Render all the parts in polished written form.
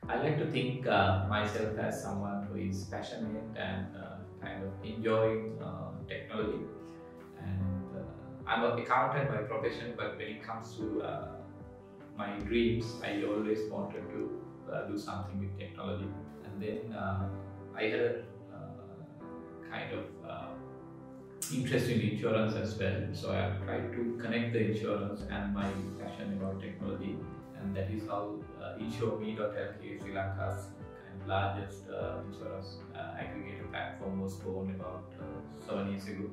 I like to think myself as someone who is passionate and kind of enjoying technology. And I'm an accountant by profession, but when it comes to my dreams, I always wanted to do something with technology. And then I had a kind of interest in insurance as well. So I tried to connect the insurance and my passion about technology, and that is how InsureMe.lk, Sri Lanka's kind of largest insurance aggregator platform, was born about 7 years ago.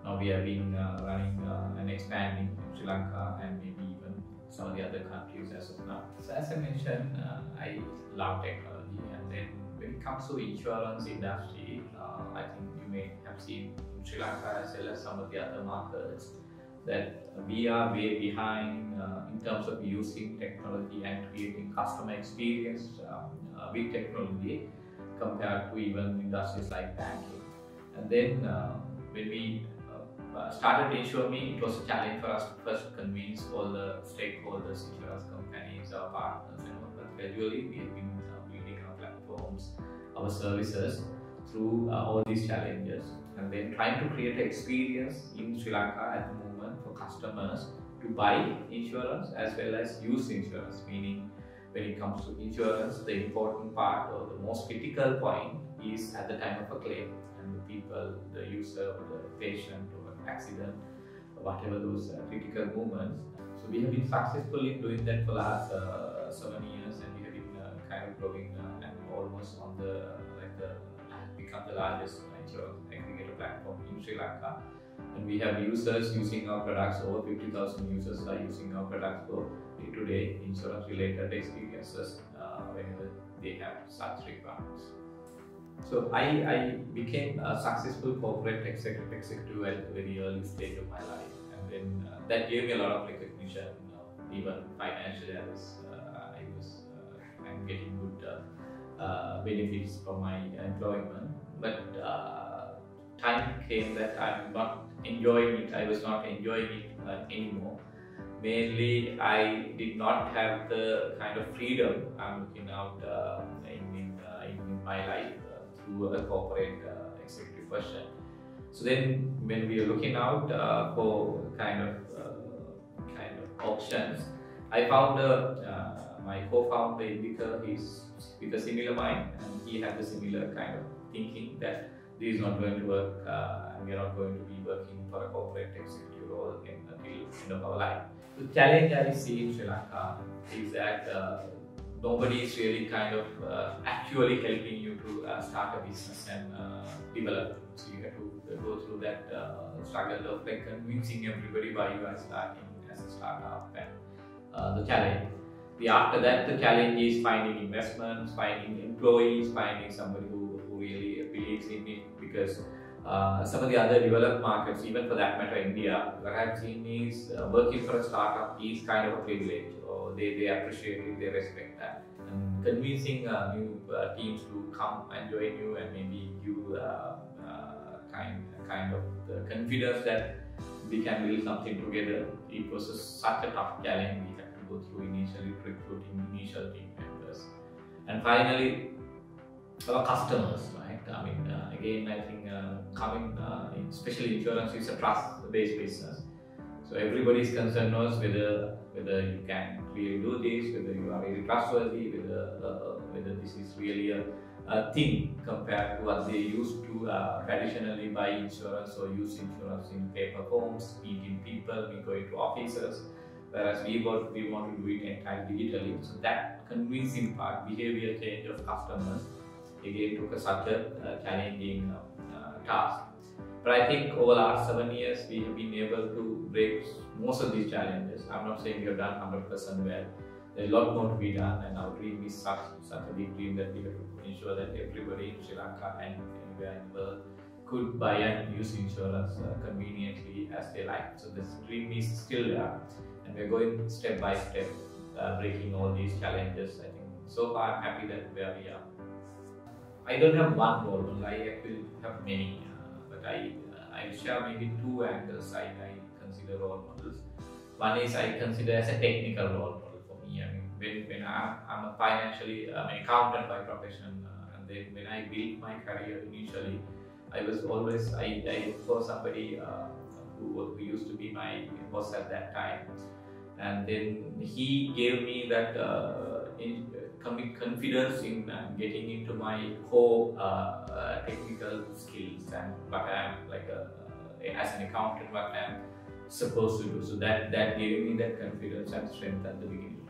Now we have been running and expanding in Sri Lanka and maybe even some of the other countries as of now. So as I mentioned, I love technology, and then when it comes to insurance industry, I think you may have seen in Sri Lanka as well as some of the other markets that we are way behind in terms of using technology and creating customer experience with technology compared to even industries like banking. And then when we started InsureMe, it was a challenge for us to first convince all the stakeholders, insurance companies, our partners, and all. But gradually we have been building our platforms, our services through all these challenges, and then trying to create an experience in Sri Lanka at the moment for customers to buy insurance as well as use insurance. Meaning, when it comes to insurance, the important part or the most critical point is at the time of a claim, and the people, the user, or the patient, or accident, or whatever those critical moments. So we have been successful in doing that for the last 7 years, and we have been kind of growing and almost on the become the largest insurance aggregator platform in Sri Lanka. And we have users using our products. Over 50,000 users are using our products for day-to-day insurance related experiences whenever they have such requirements. So I became a successful corporate executive at a very early stage of my life, and then that gave me a lot of recognition. Even financially, I'm getting good benefits from my employment. But time came that I'm not enjoying it. I was not enjoying it anymore. Mainly, I did not have the kind of freedom I'm looking out in my life through a corporate executive version. So then, when we are looking out for kind of options, I found my co-founder Digis. He's with a similar mind, and he had the similar kind of thinking that this is not going to work, and we are not going to be working for a corporate executive role until the end of our life. The challenge I see in Sri Lanka is that nobody is really kind of actually helping you to start a business and develop. So you have to go through that struggle of convincing everybody why you are starting as a startup, and the challenge. After that, the challenge is finding investments, finding employees, finding somebody who really believes in it, because some of the other developed markets, even for that matter India, what I've seen is working for a startup is kind of a privilege, or they appreciate it, they respect that. And convincing new teams to come and join you and maybe give kind of the confidence that we can build something together, it was such a tough challenge. We had to go through initially recruiting initial team members, and finally our customers, right? I mean, again, I think especially insurance is a trust-based business. So everybody is concerned knows whether you can really do this, whether you are really trustworthy, whether this is really a thing compared to what they used to traditionally buy insurance or use insurance in paper forms, meeting people, we go into offices. Whereas we want to do it entirely digitally. So that convincing part, behavior change of customers, again took such a challenging task. But I think over the last 7 years, we have been able to break most of these challenges. I'm not saying we have done 100% well. There's a lot more to be done, and our dream is such a big dream that we have to ensure that everybody in Sri Lanka and anywhere in the world could buy and use insurance conveniently as they like. So this dream is still there, and we're going step by step, breaking all these challenges. I think so far I'm happy that where we are. I don't have one role model. I actually have many, but I share maybe two angles I consider role models. One is I consider as a technical role model for me. I mean, I'm a financially an accountant by profession, and then when I built my career initially, I was always I looked for somebody who used to be my boss at that time, and then he gave me that confidence in getting into my core technical skills and what I am like as an accountant, what I am supposed to do. So that gave me that confidence and strength at the beginning.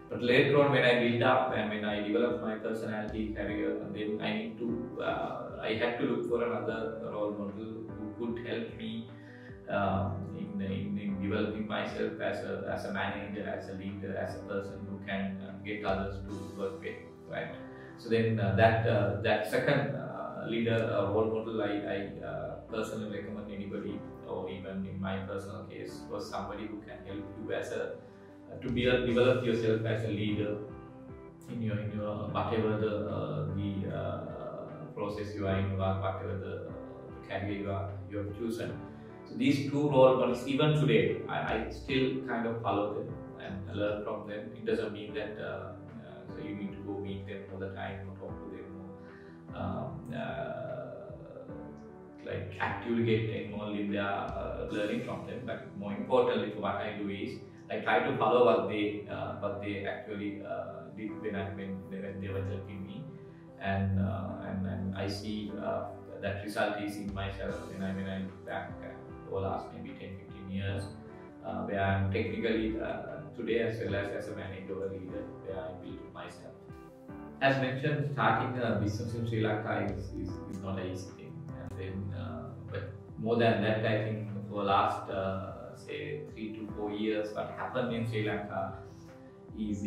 But later on, when I built up and when I developed my personality, career, and then I had to look for another role model who could help me in developing myself as a manager, as a leader, as a person who can get others to work with, right? So then that second leader role model, I personally recommend anybody, or even in my personal case, was somebody who can help you as a to develop yourself as a leader in your whatever the process you are in, whatever the career you have chosen. So these two role models, even today, I still kind of follow them and learn from them. It doesn't mean that so you need to go meet them all the time or talk to them or like actively get involved in their learning from them. But more importantly, what I do is I try to follow what they actually did when they were helping me, and I see that result is in myself when I look back over the last maybe 10-15 years, where I'm technically today as well as a manager or a leader, where I built myself. As mentioned, starting a business in Sri Lanka is not an easy thing, and then but more than that, I think for the last say 3 to 4 years, what happened in Sri Lanka is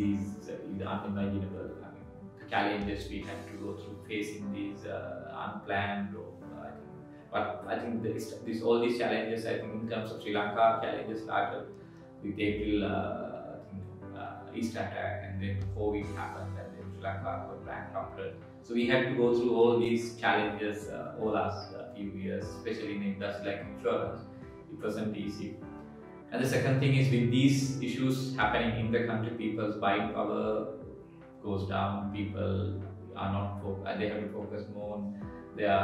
unimaginable. I mean, the challenges we had to go through facing these unplanned, but I think all these challenges, I think in terms of Sri Lanka, challenges started with April East attack, and then COVID happened, and then Sri Lanka got bankrupted. So we had to go through all these challenges over the last few years, especially in industry like insurance. It wasn't easy. And the second thing is, with these issues happening in the country, people's buying power goes down. People are not they have to focus more on their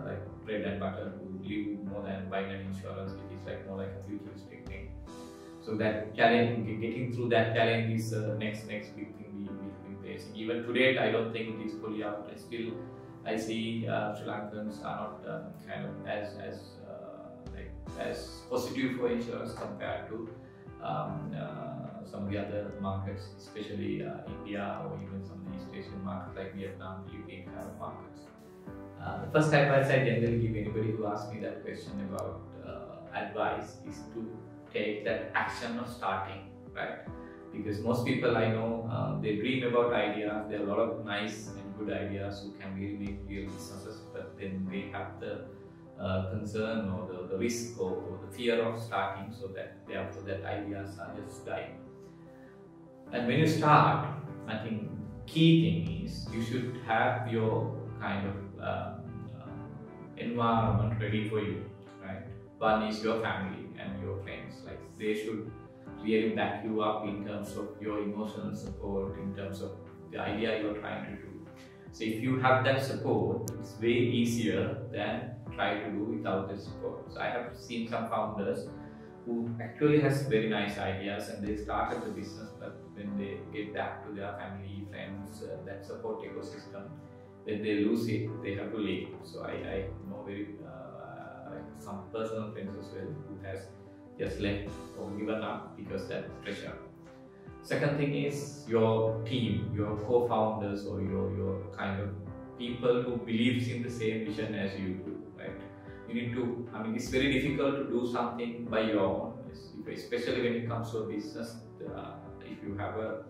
like bread and butter, to live more than buying an insurance, which is like more like a futuristic thing. So that challenge, getting through that challenge, is next big thing we've been facing. Even today, I don't think it is fully out. I see Sri Lankans are not kind of as positive for insurance compared to some of the other markets, especially India, or even some of the East Asian markets like Vietnam, Philippines kind of markets. The first advice I generally give anybody who asks me that question about advice is to take that action of starting, right? Because most people I know, they dream about ideas. There are a lot of nice and good ideas who can really make real businesses, but then they have the concern or the risk or the fear of starting, so that therefore that ideas are just dying. And when you start, I think key thing is you should have your kind of environment ready for you, right? One is your family and your friends. Like, they should really back you up in terms of your emotional support, in terms of the idea you're trying to do. So if you have that support, it's way easier than try to do without the support. So I have seen some founders who actually has very nice ideas and they started the business, but when they get back to their family, friends, that support ecosystem, when they lose it, they have to leave. So I know very like some personal friends as well who has just left or given up because that pressure. Second thing is your team, your co-founders, or your kind of people who believes in the same vision as you do, right? You need to, I mean, it's very difficult to do something by your own, especially when it comes to a business. If you have a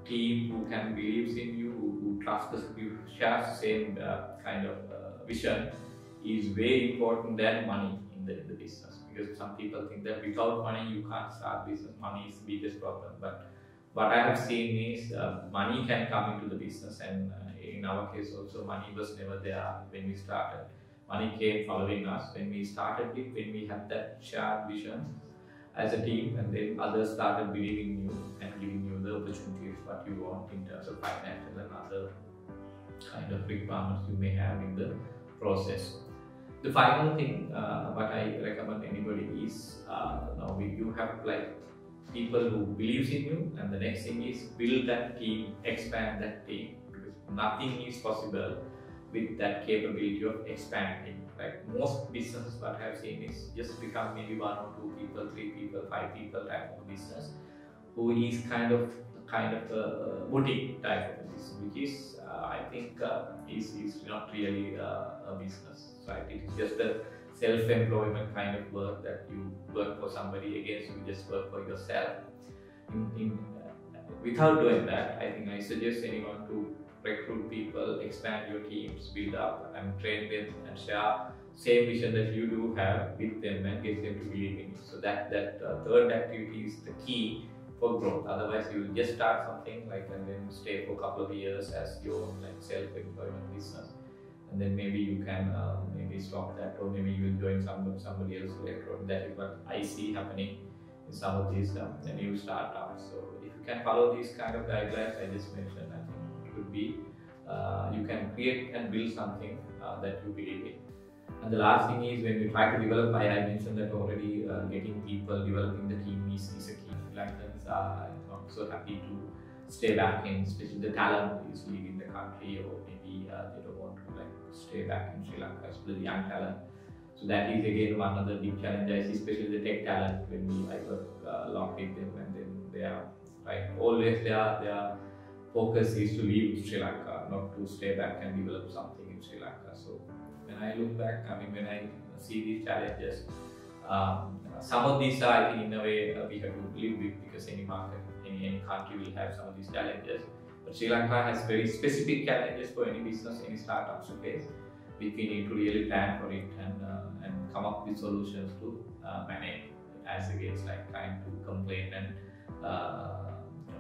team who can believes in you, who trusts you, shares the same kind of vision, is very important than money in the business. Because some people think that without money you can't start business. Money is the biggest problem. But what I have seen is money can come into the business, and in our case also money was never there when we started. Money came following us when we started it, when we had that shared vision. as a team, and then others started believing in you and giving you the opportunities what you want in terms of financial and other kind of requirements you may have in the process. The final thing what I recommend anybody is now you have like people who believes in you, and the next thing is build that team, expand that team, because nothing is possible with that capability of expanding. Like most businesses what I have seen is just become maybe 1 or 2 people, 3 people, 5 people type of business, who is kind of a boutique type of business, which is I think is not really a business, right? It is just a self-employment kind of work that you work for somebody against you just work for yourself. Without doing that, I think I suggest anyone to recruit people, expand your teams, build up and train them and share same vision that you do have with them and get them to believe in it. So that third activity is the key for growth. Otherwise, you will just start something like and then stay for a couple of years as your own like self-employment business, and then maybe you can maybe stop that, or maybe you will join somebody else later on. That is what I see happening in some of these new startups. So if you can follow these kind of guidelines I just mentioned, I think it would be you can create and build something that you believe in. And the last thing is, when we try to develop, I mentioned that already, getting people, developing the team is a key. Sri Lankans are not so happy to stay back in, especially the talent is leaving the country, or maybe they don't want to like stay back in Sri Lanka, especially the young talent. So that is again one other big challenge I see, especially the tech talent. When I work a lot with them, and then they are like always their focus is to leave Sri Lanka, not to stay back and develop something in Sri Lanka. So when I look back, I mean, when I see these challenges, some of these are, I think, in a way we have to live with, because any market, any country will have some of these challenges. But Sri Lanka has very specific challenges for any business, any startups to face, which we need to really plan for it and come up with solutions to manage, as against like trying to complain and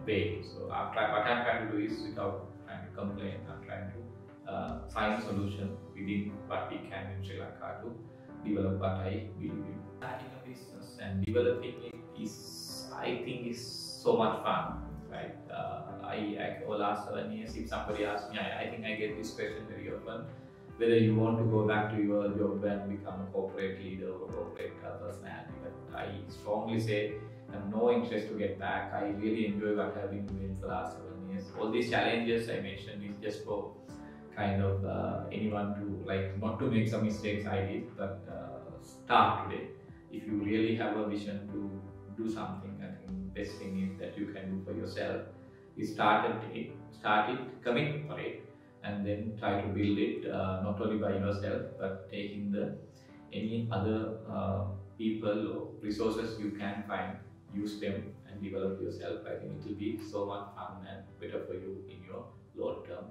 pay. So what I'm trying to do is, without trying to complain, I'm trying to find solution within what we can in Sri Lanka to develop what I believe in. Starting a business and developing it is, I think, is so much fun, right? Over last 7 years, if somebody asks me, I think I get this question very often, whether you want to go back to your job and become a corporate leader or corporate personality. But I strongly say I have no interest to get back. I really enjoy what I have been doing for the last 7 years. All these challenges I mentioned is just for kind of anyone to like not to make some mistakes I did, but start today. If you really have a vision to do something, I think the best thing is that you can do for yourself is start it, commit for it, and then try to build it not only by yourself, but taking any other people or resources you can find, use them and develop yourself. I think it will be so much fun and better for you in your long-term